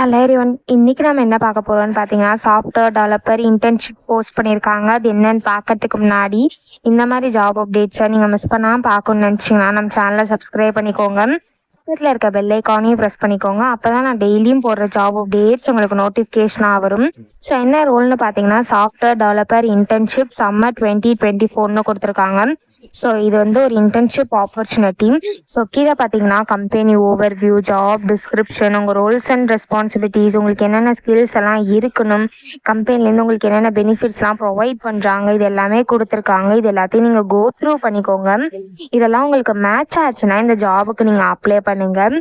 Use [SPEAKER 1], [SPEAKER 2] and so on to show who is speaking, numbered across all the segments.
[SPEAKER 1] Hello everyone, இன்னைக்கு நம்ம என்ன பார்க்க போறோம்னு பார்த்தீங்கன்னா, சாஃப்ட்வேர் டெவலப்பர் இன்டர்ன்ஷிப் போஸ்ட் பண்ணியிருக்காங்க. அது என்னன்னு பார்க்கறதுக்கு முன்னாடி இந்த மாதிரி ஜாப் அப்டேட்ஸை நீங்கள் மிஸ் பண்ணாமல் பார்க்கணும்னு நினச்சிங்கன்னா நம்ம சேனலை சப்ஸ்கிரைப் பண்ணிக்கோங்க. பக்கத்தில் இருக்க பெல் ஐக்கானையும் ப்ரெஸ் பண்ணிக்கோங்க. அப்போ தான் நான் டெய்லியும் போடுற ஜாப் அப்டேட்ஸ் உங்களுக்கு நோட்டிஃபிகேஷனாக வரும். ஸோ என்ன ரோல்னு பார்த்தீங்கன்னா, சாஃப்ட்வேர் டெவலப்பர் இன்டர்ன்ஷிப் சம்மர் 2024 கொடுத்துருக்காங்க. ஸோ இது வந்து ஒரு இன்டர்ன்ஷிப் ஆப்பர்ச்சுனிட்டி. ஸோ கீழே பார்த்தீங்கன்னா கம்பெனி ஓவர்வியூ, ஜாப் டிஸ்கிரிப்ஷன், உங்கள் ரோல்ஸ் அண்ட் ரெஸ்பான்சிபிலிட்டிஸ், உங்களுக்கு என்னென்ன ஸ்கில்ஸ் எல்லாம் இருக்கணும், கம்பெனிலேருந்து உங்களுக்கு என்னென்ன பெனிஃபிட்ஸ்லாம் ப்ரொவைட் பண்ணுறாங்க, இது எல்லாமே கொடுத்துருக்காங்க. இது எல்லாத்தையும் நீங்கள் கோ த்ரூ பண்ணிக்கோங்க. இதெல்லாம் உங்களுக்கு மேட்ச் ஆச்சுன்னா இந்த ஜாபுக்கு நீங்கள் அப்ளை பண்ணுங்க.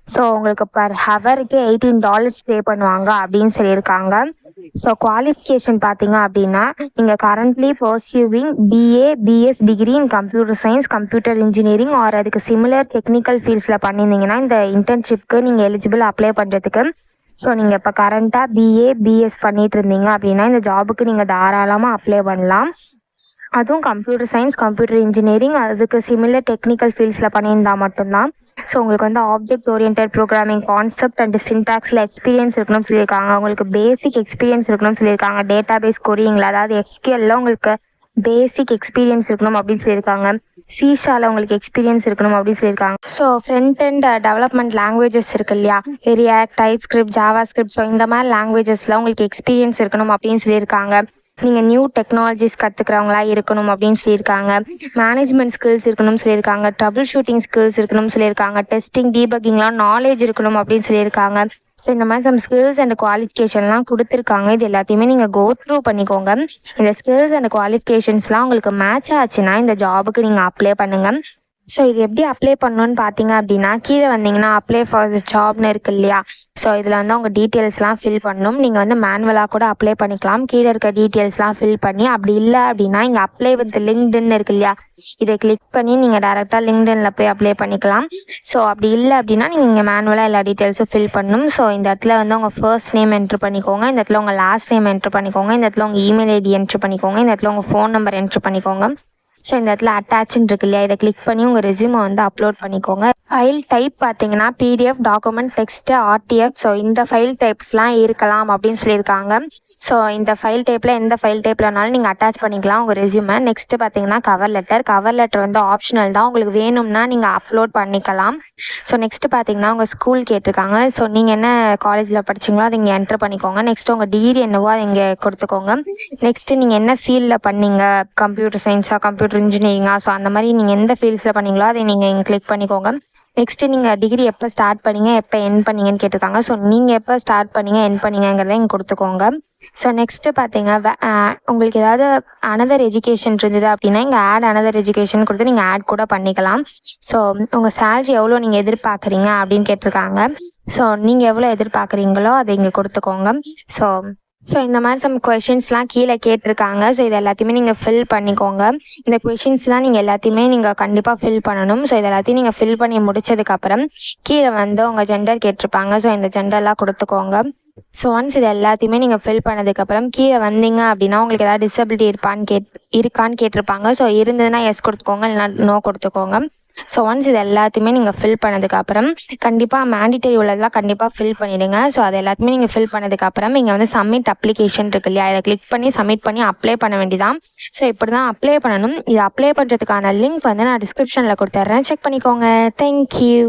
[SPEAKER 1] ஸோ உங்களுக்கு பர் ஹவருக்கு $18 பே பண்ணுவாங்க அப்படின்னு சொல்லியிருக்காங்க. ஸோ குவாலிஃபிகேஷன் பார்த்தீங்க அப்படின்னா, நீங்கள் currently pursuing BA/BS degree in computer science, computer engineering or அதுக்கு சிமிலர் டெக்னிக்கல் ஃபீல்ட்ஸில் பண்ணியிருந்தீங்கன்னா இந்த இன்டர்ன்ஷிப்க்கு நீங்கள் எலிஜிபிள் அப்ளை பண்ணுறதுக்கு. ஸோ நீங்கள் இப்போ கரண்ட்டாக BA/BS பண்ணிட்டு இருந்தீங்க அப்படின்னா இந்த ஜாபுக்கு நீங்கள் தாராளமாக அப்ளை பண்ணலாம். அதுவும் கம்ப்யூட்டர் சயின்ஸ், கம்ப்யூட்டர் இன்ஜினியரிங் அதுக்கு சிமிலர் டெக்னிக்கல் ஃபீல்ட்ஸில் பண்ணியிருந்தால் மட்டும்தான். ஸோ உங்களுக்கு வந்து object oriented programming concept and சின்டாக்ஸில் எக்ஸ்பீரியன்ஸ் இருக்கணும்னு சொல்லியிருக்காங்க. உங்களுக்கு பேசிக் எக்ஸ்பீரியன்ஸ் இருக்கணும்னு சொல்லியிருக்காங்க. டேட்டா பேஸ் கொரியிங்கில், அதாவது SQL உங்களுக்கு பேசிக் எக்ஸ்பீரியன்ஸ் இருக்கணும் அப்படின்னு சொல்லியிருக்காங்க. C# உங்களுக்கு எக்ஸ்பீரியன்ஸ் இருக்கணும் அப்படின்னு சொல்லியிருக்காங்க. So front and development languages இருக்கு இல்லையா, ரியாக்ட், டைப்ஸ்கிரிப்ட், ஜாவாஸ்கிரிப்ட், ஸோ இந்த மாதிரி லாங்குவேஜஸில் உங்களுக்கு எக்ஸ்பீரியன்ஸ் இருக்கணும் அப்படின்னு சொல்லியிருக்காங்க. நீங்கள் நியூ டெக்னாலஜிஸ் கற்றுக்கிறவங்களா இருக்கணும் அப்படின்னு சொல்லியிருக்காங்க. மேனேஜ்மெண்ட் ஸ்கில்ஸ் இருக்கணும்னு சொல்லியிருக்காங்க. ட்ரபிள் ஷூட்டிங் ஸ்கில்ஸ் இருக்கணும்னு சொல்லியிருக்காங்க. டெஸ்டிங், டீபக்கிங்லாம் நாலேஜ் இருக்கணும் அப்படின்னு சொல்லியிருக்காங்க. ஸோ இந்த மாதிரி சம் ஸ்கில்ஸ் அண்ட் குவாலிஃபிகேஷன்லாம் கொடுத்துருக்காங்க. இது எல்லாத்தையுமே நீங்கள் கோ த்ரூ பண்ணிக்கோங்க. இந்த ஸ்கில்ஸ் அண்ட் குவாலிஃபிகேஷன்ஸ்லாம் உங்களுக்கு மேட்ச் ஆச்சுன்னா இந்த ஜாபுக்கு நீங்கள் அப்ளை பண்ணுங்கள். ஸோ இது எப்படி அப்ளை பண்ணணும்னு பார்த்தீங்க அப்படின்னா, கீழே வந்தீங்கன்னா அப்ளை ஃபார் தி ஜாப்னு இருக்கு இல்லையா, ஸோ இதில் வந்து அவங்க டீட்டெயில்ஸ்லாம் ஃபில் பண்ணணும். நீங்கள் வந்து மேனுவலாக கூட அப்ளை பண்ணிக்கலாம். கீழே இருக்க டீட்டெயில்ஸ்லாம் ஃபில் பண்ணி, அப்படி இல்லை அப்படின்னா இங்கே அப்ளை வித் லிங்க்டின் இருக்கு இல்லையா, இதை கிளிக் பண்ணி நீங்கள் டேரெக்டாக லிங்க்டின்ல போய் அப்ளை பண்ணிக்கலாம். ஸோ அப்படி இல்லை அப்படின்னா நீங்கள் இங்கே மேனுவலாக எல்லா டீட்டெயில்ஸும் ஃபில் பண்ணணும். ஸோ இந்த இடத்துல வந்து உங்கள் ஃபர்ஸ்ட் நேம் என்ட்ரு பண்ணிக்கோங்க. இந்த இடத்துல உங்கள் லாஸ்ட் நேம் என்ட்ரு பண்ணிக்கோங்க. இந்த இடத்துல உங்கள் இமெயில் ஐடி என்ட்ரு பண்ணிக்கோங்க. இந்த இடத்துல உங்கள் ஃபோன் நம்பர் என்ட்ரு பண்ணிக்கோங்க. ஸோ இந்த இடத்துல அட்டாச்ன்னு இருக்கு இல்லையா, இதை கிளிக் பண்ணி உங்கள் ரெஸ்யூமை வந்து அப்லோட் பண்ணிக்கோங்க. ஃபைல் டைப் பார்த்தீங்கன்னா PDF, document, text, RTF, so இந்த ஃபைல் டைப்ஸ்லாம் இருக்கலாம் அப்படின்னு சொல்லியிருக்காங்க. ஸோ இந்த ஃபைல் டைப்பில் எந்த ஃபைல் டைப்லனாலும் நீங்கள் அட்டாச் பண்ணிக்கலாம் உங்கள் ரெஸ்யூமை. நெக்ஸ்ட்டு பார்த்தீங்கன்னா கவர் லெட்டர் வந்து ஆப்ஷனல் தான், உங்களுக்கு வேணும்னா நீங்கள் அப்லோட் பண்ணிக்கலாம். ஸோ நெக்ஸ்ட்டு பார்த்தீங்கன்னா உங்கள் ஸ்கூல் கேட்டிருக்காங்க. ஸோ நீங்கள் என்ன காலேஜில் படிச்சிங்களோ அதை இங்கே என்ட்ரு பண்ணிக்கோங்க. நெக்ஸ்ட்டு உங்கள் டிகிரி என்னவோ அதை இங்கே கொடுத்துக்கோங்க. நெக்ஸ்ட்டு நீங்கள் என்ன ஃபீல்டில் பண்ணீங்க, கம்ப்யூட்டர் சயின்ஸாக, கம்ப்யூட்டர் இன்ஜினியரிங்கா, ஸோ அந்த மாதிரி நீங்கள் எந்த ஃபீல்ட்ஸில் பண்ணீங்களோ அதை நீங்கள் இங்கே கிளிக் பண்ணிக்கோங்க. நெக்ஸ்ட்டு நீங்கள் டிகிரி எப்போ ஸ்டார்ட் பண்ணீங்க, எப்போ என் பண்ணீங்கன்னு கேட்டிருக்காங்க. ஸோ நீங்கள் எப்போ ஸ்டார்ட் பண்ணீங்க, என் பண்ணீங்கிறத இங்கே கொடுத்துக்கோங்க. ஸோ நெக்ஸ்ட்டு பார்த்தீங்க உங்களுக்கு ஏதாவது அனதர் எஜுகேஷன் இருந்தது அப்படின்னா இங்கே ஆட் அனதர் எஜுகேஷன் கொடுத்து நீங்கள் ஆட் கூட பண்ணிக்கலாம். ஸோ உங்கள் சேலரி எவ்வளோ நீங்கள் எதிர்பார்க்குறீங்க அப்படின்னு கேட்டிருக்காங்க. ஸோ நீங்கள் எவ்வளோ எதிர்பார்க்குறீங்களோ அதை இங்கே கொடுத்துக்கோங்க. ஸோ இந்த மாதிரி சம் கொஷின்ஸ்லாம் கீழே கேட்டிருக்காங்க. ஸோ இது எல்லாத்தையுமே நீங்கள் ஃபில் பண்ணிக்கோங்க. இந்த கொஷின்ஸ்லாம் நீங்கள் எல்லாத்தையுமே நீங்கள் கண்டிப்பாக ஃபில் பண்ணணும். ஸோ இது எல்லாத்தையும் நீங்கள் ஃபில் பண்ணி முடிச்சதுக்கப்புறம் கீழே வந்து உங்கள் ஜெண்டர் கேட்டிருப்பாங்க. ஸோ இந்த ஜெண்டர்லாம் கொடுத்துக்கோங்க. ஸோ ஒன்ஸ் இது எல்லாத்தையுமே நீங்கள் ஃபில் பண்ணதுக்கப்புறம் கீழே வந்தீங்க அப்படின்னா உங்களுக்கு ஏதாவது டிசபிலிட்டி இருக்கான்னு கேட்டிருப்பாங்க. ஸோ இருந்ததுன்னா எஸ் கொடுத்துக்கோங்க, இல்லைனா நோ கொடுத்துக்கோங்க. ஸோ ஒன்ஸ் இது எல்லாத்தையுமே நீங்கள் ஃபில் பண்ணதுக்கப்புறம் கண்டிப்பாக மேண்டிட்டரி உள்ளதெல்லாம் கண்டிப்பாக ஃபில் பண்ணிவிடுங்க. ஸோ அது எல்லாத்தையுமே நீங்கள் ஃபில் பண்ணதுக்கப்புறம் இங்கே வந்து சப்மிட் அப்ளிகேஷன் இருக்கு இல்லையா, இதை கிளிக் பண்ணி சப்மிட் பண்ணி அப்ளை பண்ண வேண்டியதான். ஸோ இப்படி தான் அப்ளை பண்ணணும். இது அப்ளை பண்ணுறதுக்கான லிங்க் வந்து நான் டிஸ்கிரிப்ஷனில் கொடுத்துட்றேன், செக் பண்ணிக்கோங்க. தேங்க்யூ.